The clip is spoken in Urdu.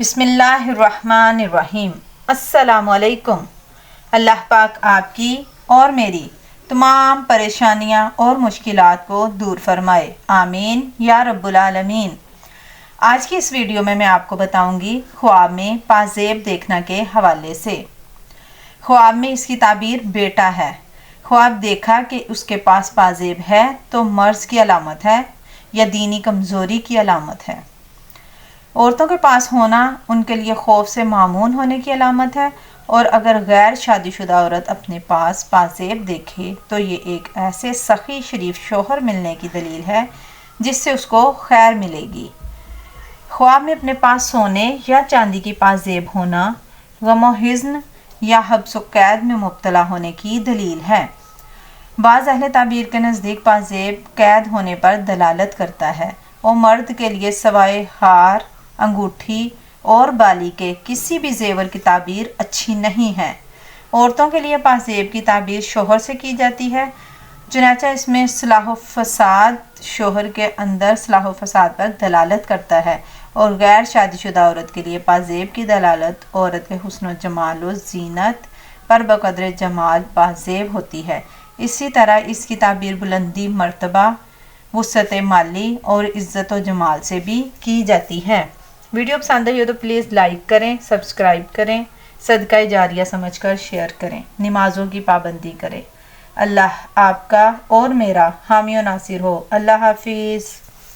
بسم اللہ الرحمن الرحیم۔ السلام علیکم۔ اللہ پاک آپ کی اور میری تمام پریشانیاں اور مشکلات کو دور فرمائے، آمین یا رب العالمین۔ آج کی اس ویڈیو میں آپ کو بتاؤں گی خواب میں پازیب دیکھنا کے حوالے سے۔ خواب میں اس کی تعبیر بیٹا ہے۔ خواب دیکھا کہ اس کے پاس پازیب ہے تو مرض کی علامت ہے یا دینی کمزوری کی علامت ہے۔ عورتوں کے پاس ہونا ان کے لیے خوف سے معمون ہونے کی علامت ہے، اور اگر غیر شادی شدہ عورت اپنے پاس پازیب دیکھے تو یہ ایک ایسے سخی شریف شوہر ملنے کی دلیل ہے جس سے اس کو خیر ملے گی۔ خواب میں اپنے پاس سونے یا چاندی کی پازیب ہونا غم و حزن یا حبس و قید میں مبتلا ہونے کی دلیل ہے۔ بعض اہل تعبیر کے نزدیک پازیب قید ہونے پر دلالت کرتا ہے، اور مرد کے لیے سوائے ہار، انگوٹھی اور بالی کے کسی بھی زیور کی تعبیر اچھی نہیں ہے۔ عورتوں کے لیے پازیب کی تعبیر شوہر سے کی جاتی ہے، چنانچہ اس میں صلاح و فساد شوہر کے اندر صلاح و فساد پر دلالت کرتا ہے، اور غیر شادی شدہ عورت کے لیے پازیب کی دلالت عورت کے حسن و جمال و زینت پر بقدر جمال پازیب ہوتی ہے۔ اسی طرح اس کی تعبیر بلندی مرتبہ، وسعت مالی اور عزت و جمال سے بھی کی جاتی ہے۔ ویڈیو پسند آئی ہو تو پلیز لائک کریں، سبسکرائب کریں، صدقہ جاریہ سمجھ کر شیئر کریں، نمازوں کی پابندی کریں۔ اللہ آپ کا اور میرا حامی و ناصر ہو۔ اللہ حافظ۔